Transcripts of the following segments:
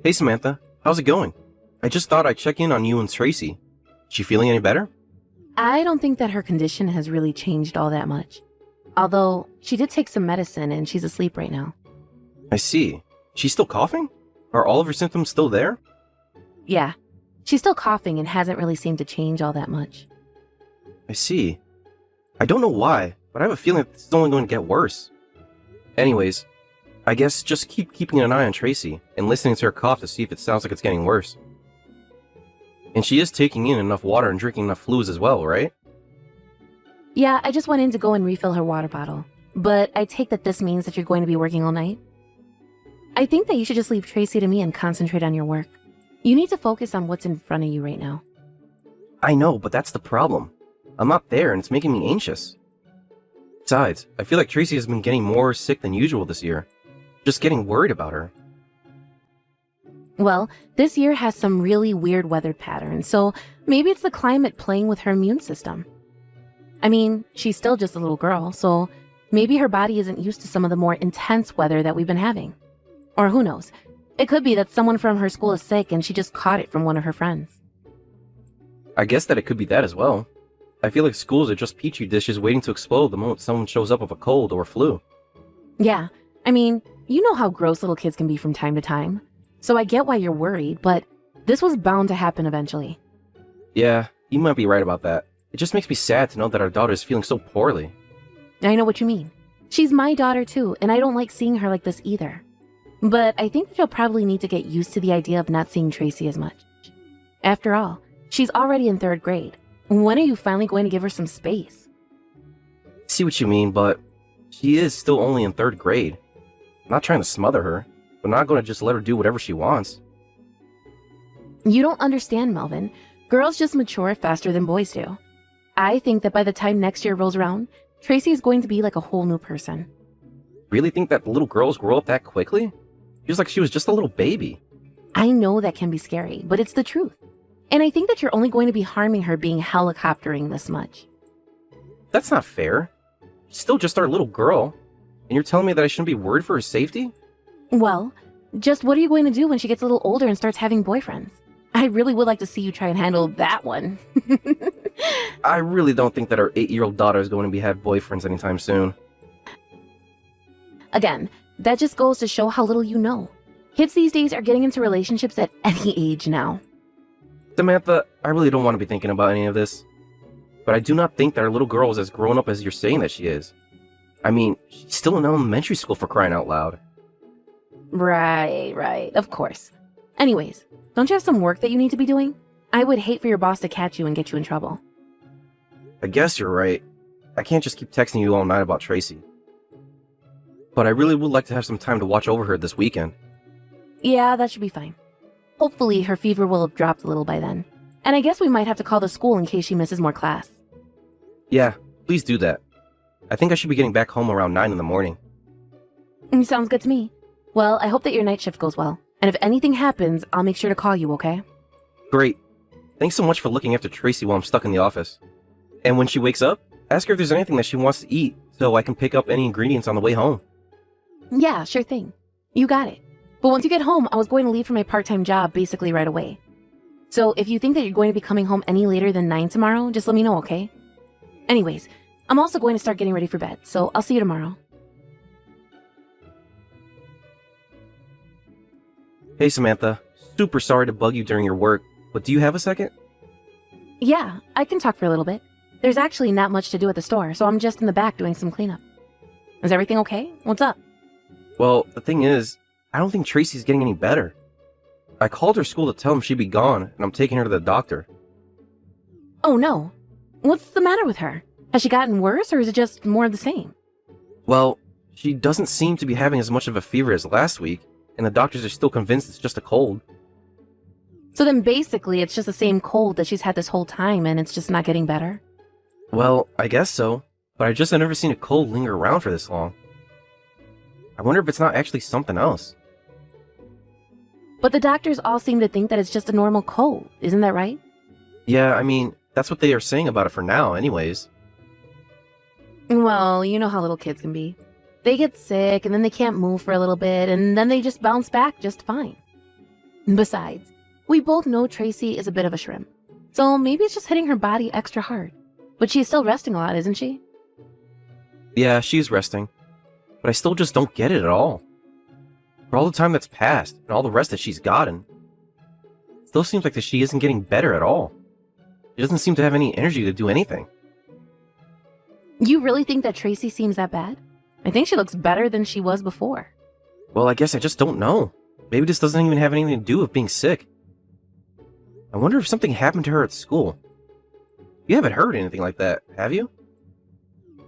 Hey Samantha, how's it going? I just thought I'd check in on you and Tracy. She feeling any better? I don't think that her condition has really changed all that much. Although, she did take some medicine and she's asleep right now. I see. She's still coughing? Are all of her symptoms still there? Yeah, she's still coughing and hasn't really seemed to change all that much. I see. I don't know why, but I have a feeling that this is only going to get worse. Anyways, I guess just keep keeping an eye on Tracy and listening to her cough to see if it sounds like it's getting worse. And she is taking in enough water and drinking enough fluids as well, right? Yeah, I just went in to go and refill her water bottle. But I take that this means that you're going to be working all night? I think that you should just leave Tracy to me and concentrate on your work. You need to focus on what's in front of you right now. I know, but that's the problem. I'm not there and it's making me anxious. Besides, I feel like Tracy has been getting more sick than usual this year. Just getting worried about her. Well, this year has some really weird weather patterns, so maybe it's the climate playing with her immune system. I mean, she's still just a little girl, so maybe her body isn't used to some of the more intense weather that we've been having. Or who knows? It could be that someone from her school is sick and she just caught it from one of her friends. I guess that it could be that as well. I feel like schools are just petri dishes waiting to explode the moment someone shows up with a cold or a flu. Yeah, I mean, you know how gross little kids can be from time to time. So I get why you're worried, but this was bound to happen eventually. Yeah, you might be right about that. It just makes me sad to know that our daughter is feeling so poorly. I know what you mean. She's my daughter too, and I don't like seeing her like this either. But I think that you'll probably need to get used to the idea of not seeing Tracy as much. After all, she's already in 3rd grade. When are you finally going to give her some space? I see what you mean, but she is still only in 3rd grade. I'm not trying to smother her, but not going to just let her do whatever she wants. You don't understand, Melvin. Girls just mature faster than boys do. I think that by the time next year rolls around, Tracy is going to be like a whole new person. Really think that little girls grow up that quickly? Feels like she was just a little baby. I know that can be scary, but it's the truth. And I think that you're only going to be harming her being helicoptering this much. That's not fair. She's still just our little girl. And you're telling me that I shouldn't be worried for her safety? Well, just what are you going to do when she gets a little older and starts having boyfriends? I really would like to see you try and handle that one. I really don't think that our 8-year-old daughter is going to be having boyfriends anytime soon. Again, that just goes to show how little you know. Kids these days are getting into relationships at any age now. Samantha, I really don't want to be thinking about any of this. But I do not think that our little girl is as grown up as you're saying that she is. I mean, she's still in elementary school for crying out loud. Right, of course. Anyways, don't you have some work that you need to be doing? I would hate for your boss to catch you and get you in trouble. I guess you're right. I can't just keep texting you all night about Tracy. But I really would like to have some time to watch over her this weekend. Yeah, that should be fine. Hopefully her fever will have dropped a little by then. And I guess we might have to call the school in case she misses more class. Yeah, please do that. I think I should be getting back home around 9 in the morning. Sounds good to me. Well, I hope that your night shift goes well. And if anything happens, I'll make sure to call you, okay? Great. Thanks so much for looking after Tracy while I'm stuck in the office. And when she wakes up, ask her if there's anything that she wants to eat so I can pick up any ingredients on the way home. Yeah, sure thing. You got it. But once you get home, I was going to leave for my part-time job basically right away. So if you think that you're going to be coming home any later than 9 tomorrow, just let me know, okay? Anyways, I'm also going to start getting ready for bed, so I'll see you tomorrow. Hey Samantha, super sorry to bug you during your work, but do you have a second? Yeah, I can talk for a little bit. There's actually not much to do at the store, so I'm just in the back doing some cleanup. Is everything okay? What's up? Well, the thing is, I don't think Tracy's getting any better. I called her school to tell them she'd be gone, and I'm taking her to the doctor. Oh no. What's the matter with her? Has she gotten worse, or is it just more of the same? Well, she doesn't seem to be having as much of a fever as last week, and the doctors are still convinced it's just a cold. So then basically it's just the same cold that she's had this whole time and it's just not getting better? Well, I guess so, but I just have never seen a cold linger around for this long. I wonder if it's not actually something else. But the doctors all seem to think that it's just a normal cold, isn't that right? Yeah, I mean, that's what they are saying about it for now anyways. Well, you know how little kids can be. They get sick and then they can't move for a little bit and then they just bounce back just fine. Besides, we both know Tracy is a bit of a shrimp. So maybe it's just hitting her body extra hard. But she's still resting a lot, isn't she? Yeah, she's resting. But I still just don't get it at all. For all the time that's passed, and all the rest that she's gotten, it still seems like that she isn't getting better at all. She doesn't seem to have any energy to do anything. You really think that Tracy seems that bad? I think she looks better than she was before. Well, I guess I just don't know. Maybe this doesn't even have anything to do with being sick. I wonder if something happened to her at school. You haven't heard anything like that, have you?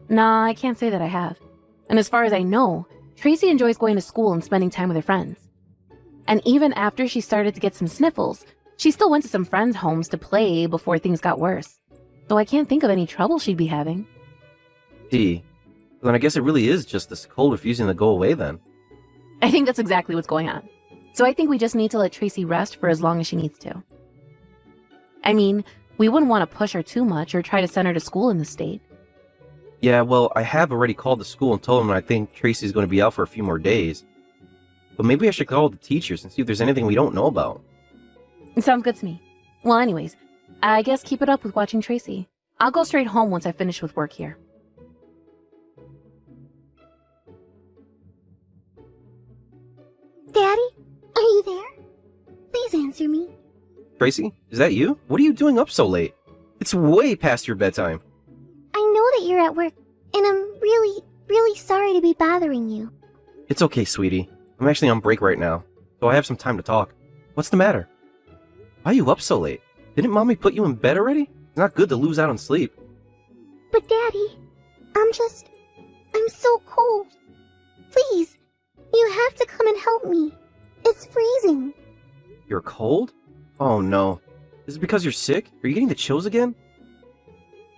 Nah, I can't say that I have. And as far as I know, Tracy enjoys going to school and spending time with her friends. And even after she started to get some sniffles, she still went to some friends' homes to play before things got worse. So I can't think of any trouble she'd be having. Gee, then I guess it really is just this cold refusing to go away then. I think that's exactly what's going on. So I think we just need to let Tracy rest for as long as she needs to. I mean, we wouldn't want to push her too much or try to send her to school in this state. Yeah, well, I have already called the school and told them I think Tracy's going to be out for a few more days. But maybe I should call the teachers and see if there's anything we don't know about. Sounds good to me. Well, anyways, I guess keep it up with watching Tracy. I'll go straight home once I finish with work here. Daddy, are you there? Please answer me. Tracy, is that you? What are you doing up so late? It's way past your bedtime. I know that you're at work, and I'm really sorry to be bothering you. It's okay, sweetie. I'm actually on break right now, so I have some time to talk. What's the matter? Why are you up so late? Didn't Mommy put you in bed already? It's not good to lose out on sleep. But Daddy, I'm so cold. Please, you have to come and help me. It's freezing. You're cold? Oh no. Is it because you're sick? Are you getting the chills again?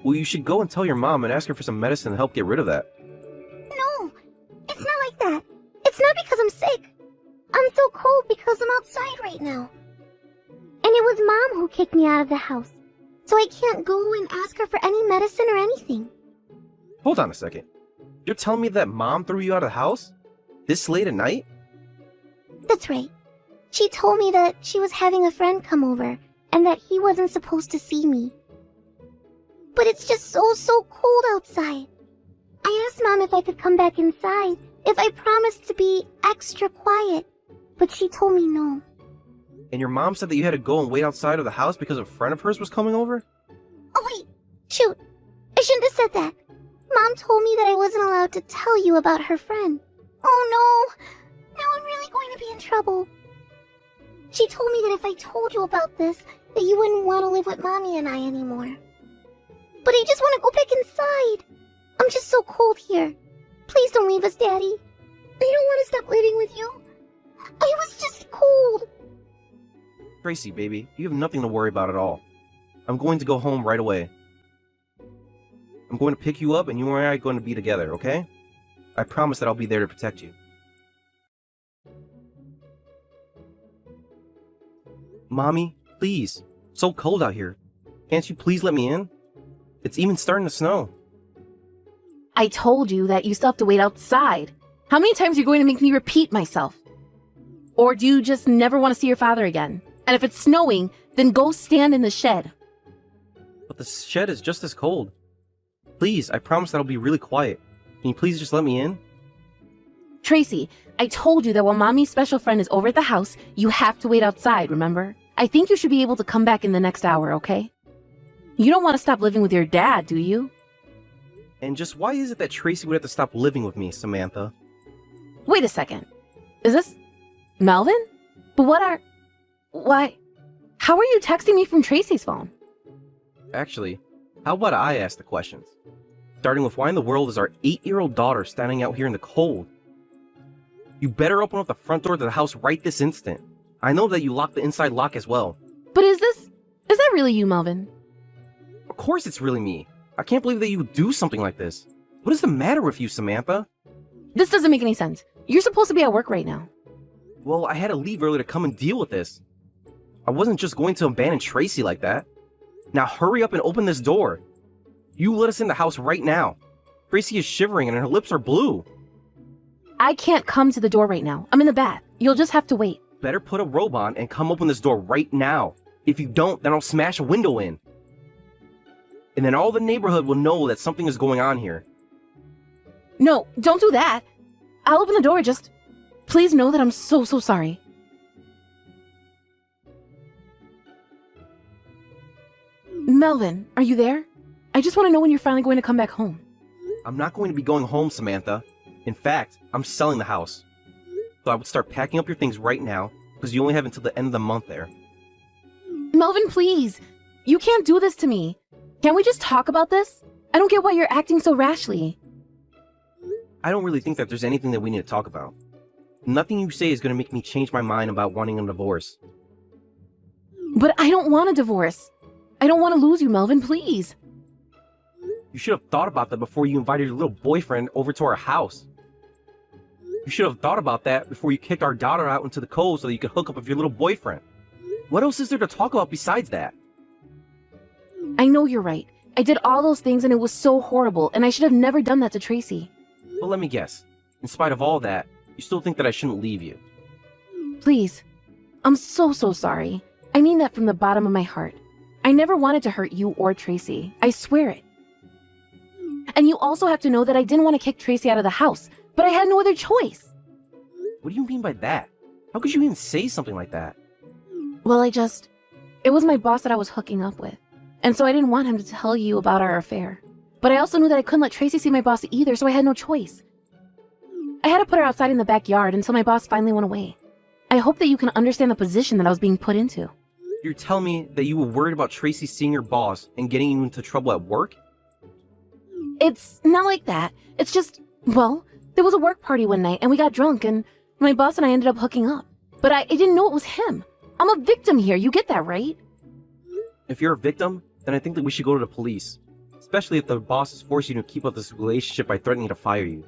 Well, you should go and tell your mom and ask her for some medicine to help get rid of that. No, it's not like that. It's not because I'm sick. I'm so cold because I'm outside right now. And it was Mom who kicked me out of the house. So I can't go and ask her for any medicine or anything. Hold on a second. You're telling me that Mom threw you out of the house? This late at night? That's right. She told me that she was having a friend come over and that he wasn't supposed to see me. But it's just so cold outside. I asked Mom if I could come back inside, if I promised to be extra quiet, but she told me no. And your mom said that you had to go and wait outside of the house because a friend of hers was coming over? Oh wait, shoot. I shouldn't have said that. Mom told me that I wasn't allowed to tell you about her friend. Oh no! Now I'm really going to be in trouble. She told me that if I told you about this, that you wouldn't want to live with Mommy and I anymore. But I just want to go back inside. I'm just so cold here. Please don't leave us, Daddy. I don't want to stop living with you. I was just cold. Tracy, baby, you have nothing to worry about at all. I'm going to go home right away. I'm going to pick you up and you and I are going to be together, okay? I promise that I'll be there to protect you. Mommy, please. It's so cold out here. Can't you please let me in? It's even starting to snow. I told you that you still have to wait outside. How many times are you going to make me repeat myself? Or do you just never want to see your father again? And if it's snowing, then go stand in the shed. But the shed is just as cold. Please, I promise that I'll be really quiet. Can you please just let me in? Tracy, I told you that while Mommy's special friend is over at the house, you have to wait outside, remember? I think you should be able to come back in the next hour, okay? You don't want to stop living with your dad, do you? And just why is it that Tracy would have to stop living with me, Samantha? Wait a second. Is this Melvin? But why? How are you texting me from Tracy's phone? Actually, how about I ask the questions? Starting with why in the world is our 8-year-old daughter standing out here in the cold? You better open up the front door to the house right this instant. I know that you locked the inside lock as well. But is that really you, Melvin? Of course it's really me. I can't believe that you would do something like this. What is the matter with you, Samantha? This doesn't make any sense. You're supposed to be at work right now. Well, I had to leave early to come and deal with this. I wasn't just going to abandon Tracy like that. Now hurry up and open this door. You let us in the house right now. Tracy is shivering and her lips are blue. I can't come to the door right now. I'm in the bath. You'll just have to wait. better put a robe on and come open this door right now. If you don't, then I'll smash a window in. And then all the neighborhood will know that something is going on here. No, don't do that. I'll open the door, just please know that I'm so sorry. Melvin, are you there? I just want to know when you're finally going to come back home. I'm not going to be going home, Samantha. In fact, I'm selling the house. So I would start packing up your things right now, because you only have until the end of the month there. Melvin, please. You can't do this to me. Can't we just talk about this? I don't get why you're acting so rashly. I don't really think that there's anything that we need to talk about. Nothing you say is going to make me change my mind about wanting a divorce. But I don't want a divorce. I don't want to lose you, Melvin, please. You should have thought about that before you invited your little boyfriend over to our house. You should have thought about that before you kicked our daughter out into the cold so that you could hook up with your little boyfriend. What else is there to talk about besides that? I know you're right. I did all those things and it was so horrible, and I should have never done that to Tracy. But let me guess. In spite of all that, you still think that I shouldn't leave you. Please. I'm so sorry. I mean that from the bottom of my heart. I never wanted to hurt you or Tracy. I swear it. And you also have to know that I didn't want to kick Tracy out of the house, but I had no other choice. What do you mean by that? How could you even say something like that? Well, it was my boss that I was hooking up with. And so I didn't want him to tell you about our affair. But I also knew that I couldn't let Tracy see my boss either, so I had no choice. I had to put her outside in the backyard until my boss finally went away. I hope that you can understand the position that I was being put into. You're telling me that you were worried about Tracy seeing your boss and getting you into trouble at work? It's not like that. It's just, well, there was a work party one night and we got drunk and my boss and I ended up hooking up. But I didn't know it was him. I'm a victim here, you get that, right? If you're a victim, then I think that we should go to the police. Especially if the boss is forcing you to keep up this relationship by threatening to fire you.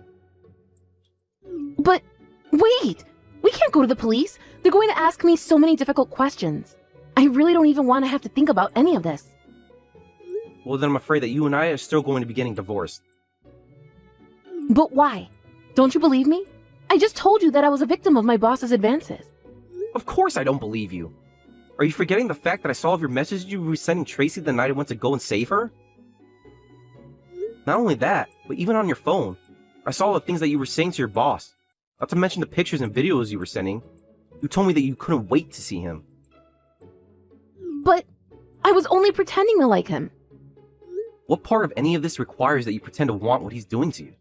But, wait! We can't go to the police. They're going to ask me so many difficult questions. I really don't even want to have to think about any of this. Well, then I'm afraid that you and I are still going to be getting divorced. But why? Don't you believe me? I just told you that I was a victim of my boss's advances. Of course I don't believe you. Are you forgetting the fact that I saw of your messages you were sending Tracy the night I went to go and save her? Not only that, but even on your phone, I saw the things that you were saying to your boss. Not to mention the pictures and videos you were sending. You told me that you couldn't wait to see him. But I was only pretending to like him. What part of any of this requires that you pretend to want what he's doing to you?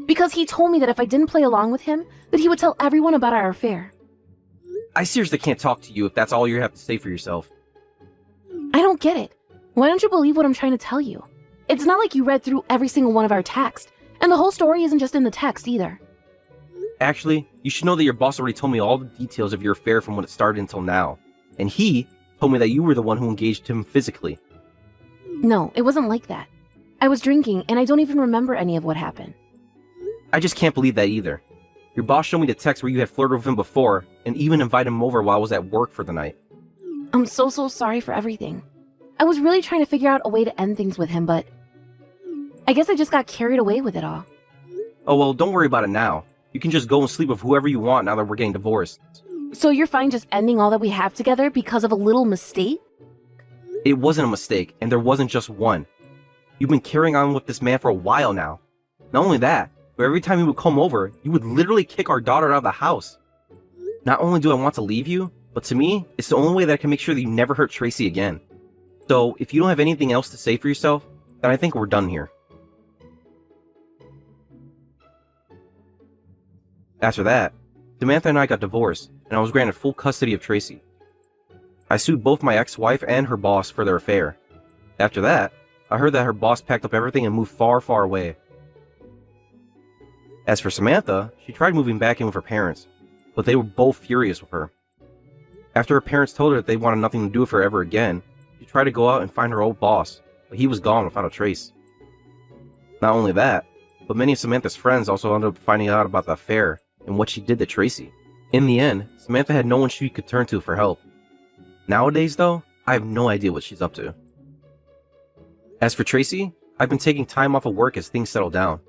Because he told me that if I didn't play along with him, that he would tell everyone about our affair. I seriously can't talk to you if that's all you have to say for yourself. I don't get it. Why don't you believe what I'm trying to tell you? It's not like you read through every single one of our texts, and the whole story isn't just in the text either. Actually, you should know that your boss already told me all the details of your affair from when it started until now. And he told me that you were the one who engaged him physically. No, it wasn't like that. I was drinking, and I don't even remember any of what happened. I just can't believe that either. Your boss showed me the text where you had flirted with him before, and even invited him over while I was at work for the night. I'm so sorry for everything. I was really trying to figure out a way to end things with him, but I guess I just got carried away with it all. Oh well, don't worry about it now. You can just go and sleep with whoever you want now that we're getting divorced. So you're fine just ending all that we have together because of a little mistake? It wasn't a mistake, and there wasn't just one. You've been carrying on with this man for a while now. Not only that, but every time he would come over, you would literally kick our daughter out of the house. Not only do I want to leave you, but to me, it's the only way that I can make sure that you never hurt Tracy again. So, if you don't have anything else to say for yourself, then I think we're done here. After that, Samantha and I got divorced, and I was granted full custody of Tracy. I sued both my ex-wife and her boss for their affair. After that, I heard that her boss packed up everything and moved far, far away. As for Samantha, she tried moving back in with her parents, but they were both furious with her. After her parents told her that they wanted nothing to do with her ever again, she tried to go out and find her old boss, but he was gone without a trace. Not only that, but many of Samantha's friends also ended up finding out about the affair and what she did to Tracy. In the end, Samantha had no one she could turn to for help. Nowadays, though, I have no idea what she's up to. As for Tracy, I've been taking time off of work as things settle down.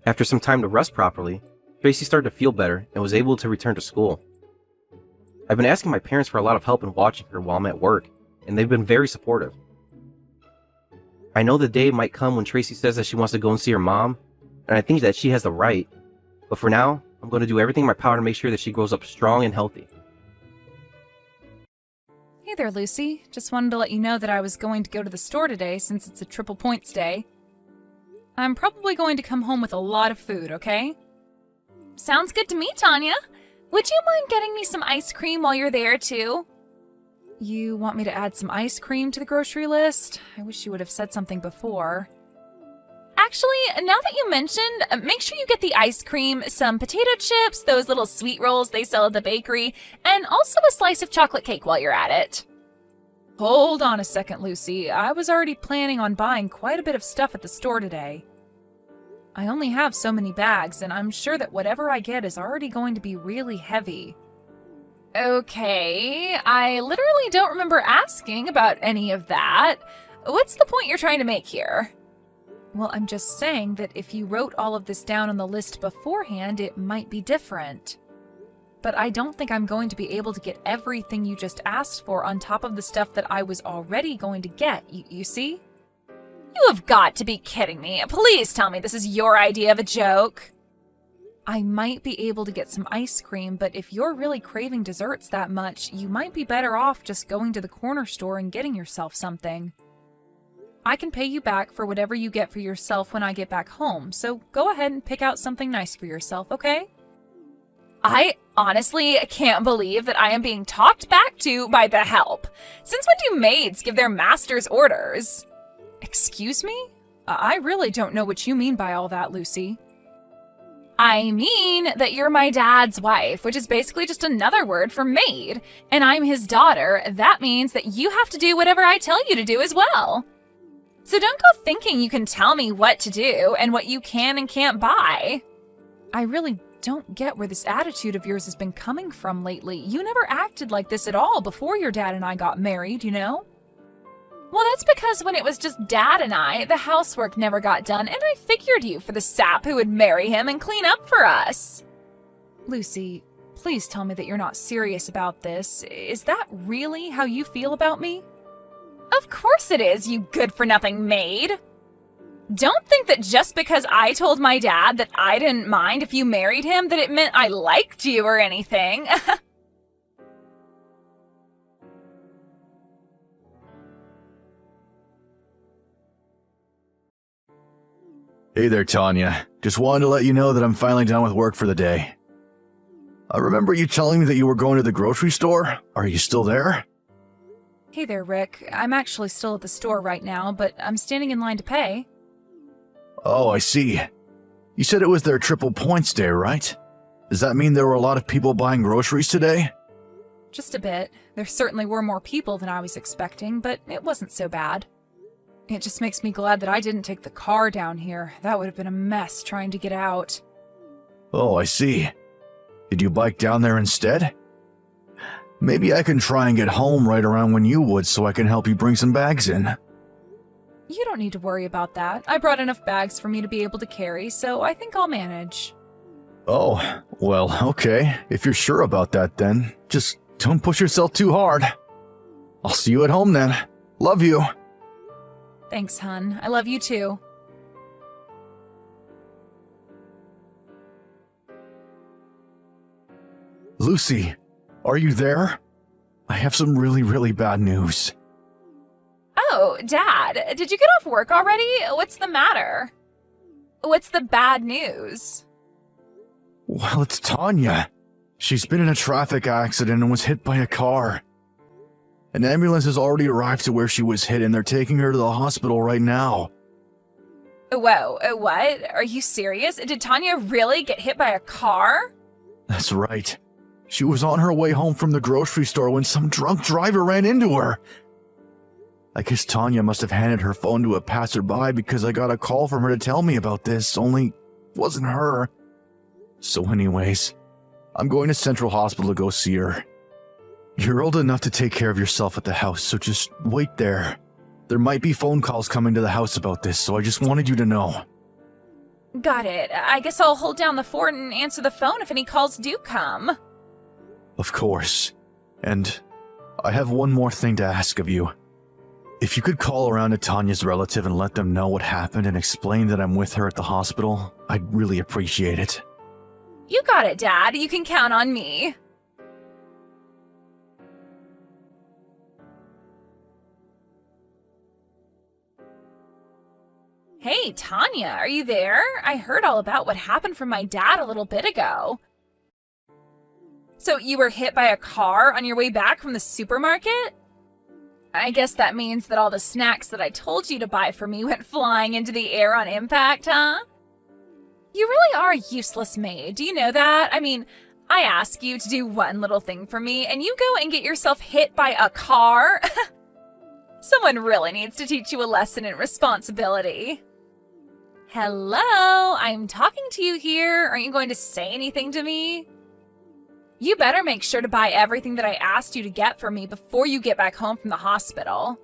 After some time to rest properly, Tracy started to feel better and was able to return to school. I've been asking my parents for a lot of help in watching her while I'm at work, and they've been very supportive. I know the day might come when Tracy says that she wants to go and see her mom, and I think that she has the right, but for now, I'm going to do everything in my power to make sure that she grows up strong and healthy. Hey there, Lucy. Just wanted to let you know that I was going to go to the store today since it's a triple points day. I'm probably going to come home with a lot of food, okay? Sounds good to me, Tanya. Would you mind getting me some ice cream while you're there, too? You want me to add some ice cream to the grocery list? I wish you would have said something before. Actually, now that you mentioned, make sure you get the ice cream, some potato chips, those little sweet rolls they sell at the bakery, and also a slice of chocolate cake while you're at it. Hold on a second, Lucy. I was already planning on buying quite a bit of stuff at the store today. I only have so many bags, and I'm sure that whatever I get is already going to be really heavy. Okay, I literally don't remember asking about any of that. What's the point you're trying to make here? Well, I'm just saying that if you wrote all of this down on the list beforehand, it might be different. But I don't think I'm going to be able to get everything you just asked for on top of the stuff that I was already going to get, you see? You have got to be kidding me. Please tell me this is your idea of a joke. I might be able to get some ice cream, but if you're really craving desserts that much, you might be better off just going to the corner store and getting yourself something. I can pay you back for whatever you get for yourself when I get back home, so go ahead and pick out something nice for yourself, okay? I honestly can't believe that I am being talked back to by the help. Since when do maids give their masters orders? Excuse me? I really don't know what you mean by all that, Lucy. I mean that you're my dad's wife, which is basically just another word for maid, and I'm his daughter. That means that you have to do whatever I tell you to do as well. So don't go thinking you can tell me what to do and what you can and can't buy. I really don't get where this attitude of yours has been coming from lately. You never acted like this at all before your dad and I got married, you know? Well, that's because when it was just Dad and I, the housework never got done, and I figured you for the sap who would marry him and clean up for us. Lucy, please tell me that you're not serious about this. Is that really how you feel about me? Of course it is, you good-for-nothing maid. Don't think that just because I told my dad that I didn't mind if you married him that it meant I liked you or anything. Hey there, Tanya. Just wanted to let you know that I'm finally done with work for the day. I remember you telling me that you were going to the grocery store. Are you still there? Hey there, Rick. I'm actually still at the store right now, but I'm standing in line to pay. Oh, I see. You said it was their triple points day, right? Does that mean there were a lot of people buying groceries today? Just a bit. There certainly were more people than I was expecting, but it wasn't so bad. It just makes me glad that I didn't take the car down here. That would have been a mess trying to get out. Oh, I see. Did you bike down there instead? Maybe I can try and get home right around when you would so I can help you bring some bags in. You don't need to worry about that. I brought enough bags for me to be able to carry, so I think I'll manage. Oh, well, okay. If you're sure about that then, just don't push yourself too hard. I'll see you at home then. Love you. Thanks, hun. I love you too. Lucy, are you there? I have some really bad news. Oh, Dad, did you get off work already? What's the matter? What's the bad news? Well, it's Tanya. She's been in a traffic accident and was hit by a car. An ambulance has already arrived to where she was hit and they're taking her to the hospital right now. Whoa, what? Are you serious? Did Tanya really get hit by a car? That's right. She was on her way home from the grocery store when some drunk driver ran into her. I guess Tanya must have handed her phone to a passerby because I got a call from her to tell me about this, only it wasn't her. So anyways, I'm going to Central Hospital to go see her. You're old enough to take care of yourself at the house, so just wait there. There might be phone calls coming to the house about this, so I just wanted you to know. Got it. I guess I'll hold down the fort and answer the phone if any calls do come. Of course. And I have one more thing to ask of you. If you could call around to Tanya's relative and let them know what happened and explain that I'm with her at the hospital, I'd really appreciate it. You got it, Dad. You can count on me. Hey, Tanya, are you there? I heard all about what happened from my dad a little bit ago. So you were hit by a car on your way back from the supermarket? I guess that means that all the snacks that I told you to buy for me went flying into the air on impact, huh? You really are a useless maid. Do you know that? I mean, I ask you to do one little thing for me, and you go and get yourself hit by a car? Someone really needs to teach you a lesson in responsibility. Hello, I'm talking to you here. Aren't you going to say anything to me? You better make sure to buy everything that I asked you to get for me before you get back home from the hospital.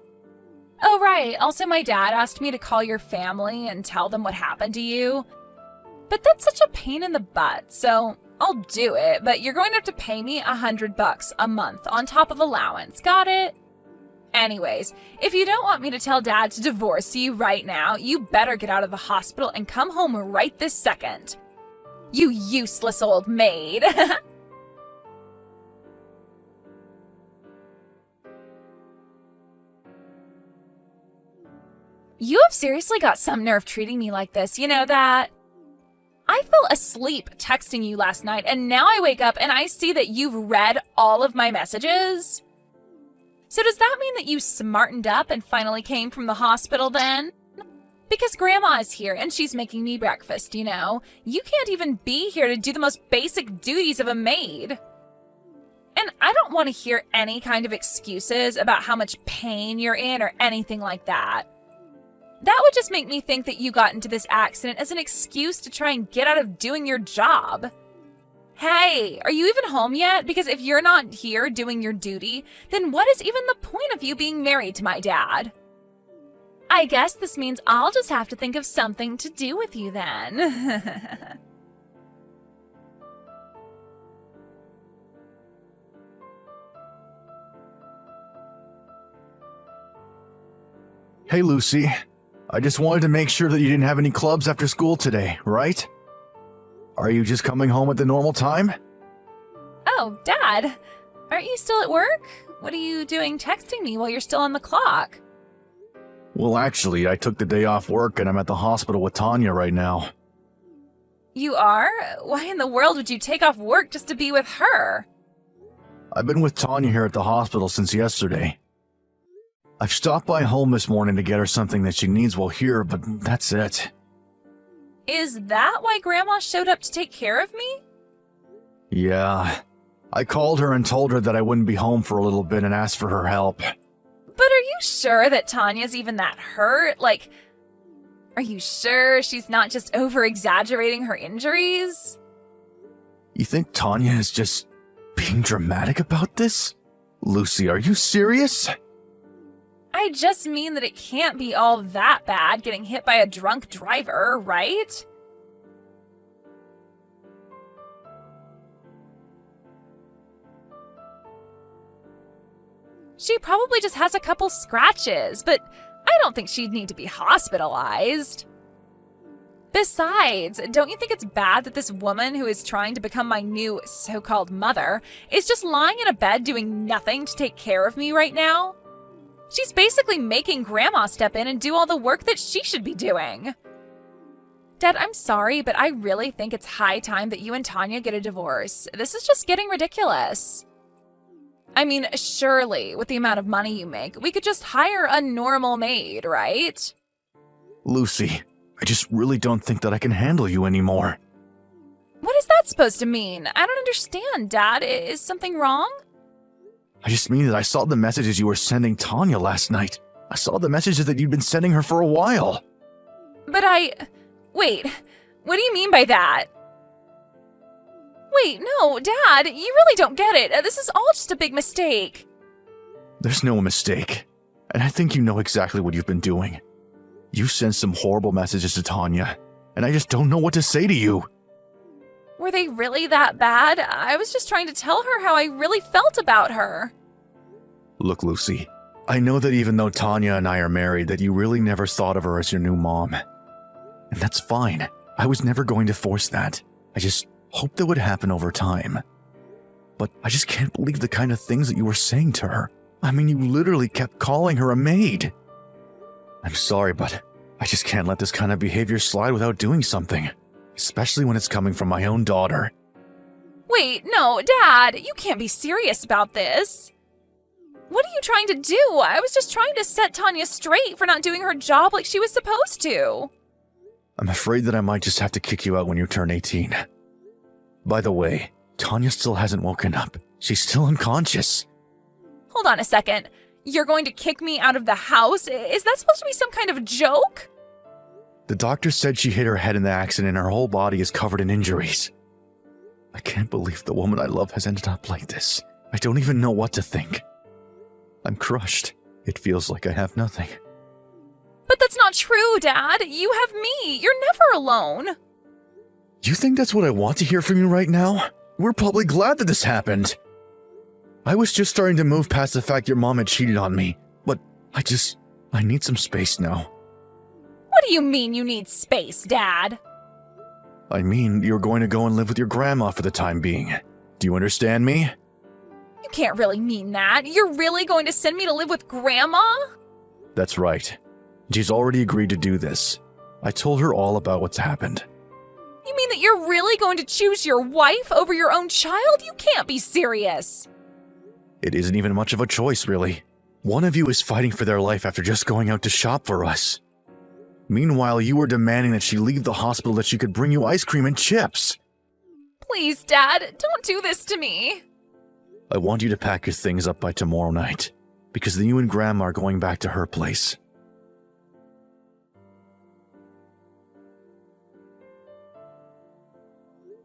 Oh, right. Also, my dad asked me to call your family and tell them what happened to you. But that's such a pain in the butt, so I'll do it, but you're going to have to pay me $100 a month on top of allowance. Got it? Anyways, if you don't want me to tell Dad to divorce you right now, you better get out of the hospital and come home right this second. You useless old maid. You have seriously got some nerve treating me like this, you know that? I fell asleep texting you last night, and now I wake up and I see that you've read all of my messages. So does that mean that you smartened up and finally came from the hospital then? Because Grandma is here and she's making me breakfast, you know. You can't even be here to do the most basic duties of a maid. And I don't want to hear any kind of excuses about how much pain you're in or anything like that. That would just make me think that you got into this accident as an excuse to try and get out of doing your job. Hey, are you even home yet? Because if you're not here doing your duty, then what is even the point of you being married to my dad? I guess this means I'll just have to think of something to do with you then. Hey, Lucy. I just wanted to make sure that you didn't have any clubs after school today, right? Are you just coming home at the normal time? Oh, Dad, aren't you still at work? What are you doing texting me while you're still on the clock? Well, actually, I took the day off work and I'm at the hospital with Tanya right now. You are? Why in the world would you take off work just to be with her? I've been with Tanya here at the hospital since yesterday. I've stopped by home this morning to get her something that she needs while here, but that's it. Is that why Grandma showed up to take care of me? Yeah. I called her and told her that I wouldn't be home for a little bit and asked for her help. But are you sure that Tanya's even that hurt? Like, are you sure she's not just over-exaggerating her injuries? You think Tanya is just being dramatic about this? Lucy, are you serious? I just mean that it can't be all that bad getting hit by a drunk driver, right? She probably just has a couple scratches, but I don't think she'd need to be hospitalized. Besides, don't you think it's bad that this woman who is trying to become my new so-called mother is just lying in a bed doing nothing to take care of me right now? She's basically making Grandma step in and do all the work that she should be doing. Dad, I'm sorry, but I really think it's high time that you and Tanya get a divorce. This is just getting ridiculous. I mean, surely, with the amount of money you make, we could just hire a normal maid, right? Lucy, I just really don't think that I can handle you anymore. What is that supposed to mean? I don't understand, Dad. Is something wrong? I just mean that I saw the messages you were sending Tanya last night. I saw the messages that you'd been sending her for a while. But Wait, what do you mean by that? Wait, no, Dad, you really don't get it. This is all just a big mistake. There's no mistake. And I think you know exactly what you've been doing. You sent some horrible messages to Tanya, and I just don't know what to say to you. Were they really that bad? I was just trying to tell her how I really felt about her. Look, Lucy, I know that even though Tanya and I are married, that you really never thought of her as your new mom. And that's fine. I was never going to force that. I just hoped that would happen over time. But I just can't believe the kind of things that you were saying to her. I mean, you literally kept calling her a maid. I'm sorry, but I just can't let this kind of behavior slide without doing something. Especially when it's coming from my own daughter. Wait, no, Dad, you can't be serious about this. What are you trying to do? I was just trying to set Tanya straight for not doing her job like she was supposed to. I'm afraid that I might just have to kick you out when you turn 18. By the way, Tanya still hasn't woken up. She's still unconscious. Hold on a second. You're going to kick me out of the house? Is that supposed to be some kind of joke? The doctor said she hit her head in the accident and her whole body is covered in injuries. I can't believe the woman I love has ended up like this. I don't even know what to think. I'm crushed. It feels like I have nothing. But that's not true, Dad. You have me. You're never alone. You think that's what I want to hear from you right now? We're probably glad that this happened. I was just starting to move past the fact your mom had cheated on me, but I need some space now. What do you mean you need space, Dad? I mean, you're going to go and live with your grandma for the time being. Do you understand me? You can't really mean that. You're really going to send me to live with Grandma? That's right. She's already agreed to do this. I told her all about what's happened. You mean that you're really going to choose your wife over your own child? You can't be serious. It isn't even much of a choice, really. One of you is fighting for their life after just going out to shop for us. Meanwhile, you were demanding that she leave the hospital that she could bring you ice cream and chips. Please, Dad, don't do this to me. I want you to pack your things up by tomorrow night, because then you and Grandma are going back to her place.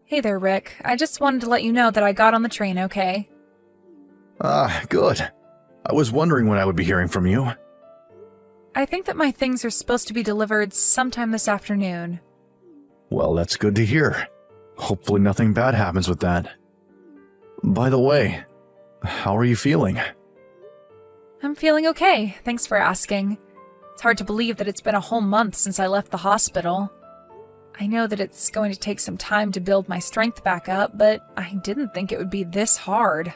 Hey there, Rick. I just wanted to let you know that I got on the train, okay? Ah, good. I was wondering when I would be hearing from you. I think that my things are supposed to be delivered sometime this afternoon. Well, that's good to hear. Hopefully nothing bad happens with that. By the way, how are you feeling? I'm feeling okay, thanks for asking. It's hard to believe that it's been a whole month since I left the hospital. I know that it's going to take some time to build my strength back up, but I didn't think it would be this hard.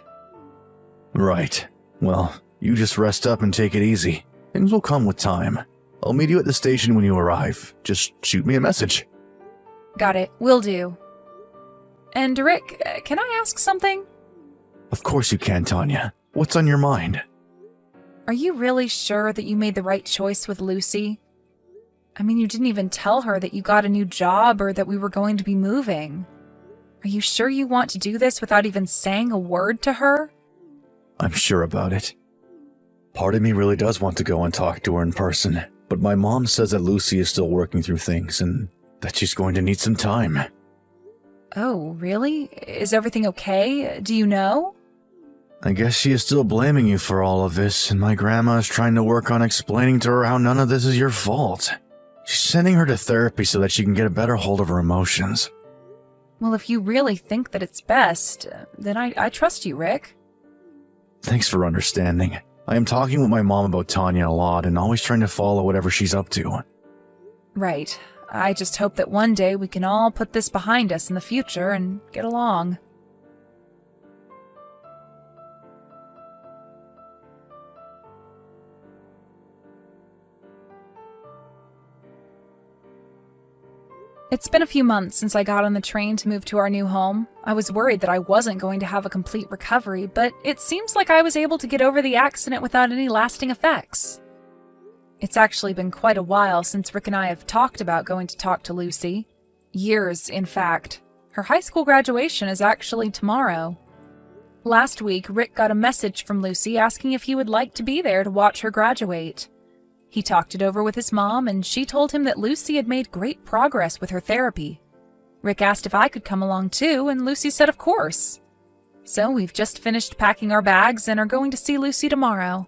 Right. Well, you just rest up and take it easy. Things will come with time. I'll meet you at the station when you arrive. Just shoot me a message. Got it, will do. And Rick, can I ask something? Of course you can, Tanya. What's on your mind? Are you really sure that you made the right choice with Lucy? I mean, you didn't even tell her that you got a new job or that we were going to be moving. Are you sure you want to do this without even saying a word to her? I'm sure about it. Part of me really does want to go and talk to her in person, but my mom says that Lucy is still working through things and that she's going to need some time. Oh, really? Is everything okay? Do you know? I guess she is still blaming you for all of this, and my grandma is trying to work on explaining to her how none of this is your fault. She's sending her to therapy so that she can get a better hold of her emotions. Well, if you really think that it's best, then I trust you, Rick. Thanks for understanding. I am talking with my mom about Tanya a lot and always trying to follow whatever she's up to. Right. I just hope that one day we can all put this behind us in the future and get along. It's been a few months since I got on the train to move to our new home. I was worried that I wasn't going to have a complete recovery, but it seems like I was able to get over the accident without any lasting effects. It's actually been quite a while since Rick and I have talked about going to talk to Lucy. Years, in fact. Her high school graduation is actually tomorrow. Last week, Rick got a message from Lucy asking if he would like to be there to watch her graduate. He talked it over with his mom, and she told him that Lucy had made great progress with her therapy. Rick asked if I could come along too, and Lucy said of course. So we've just finished packing our bags and are going to see Lucy tomorrow.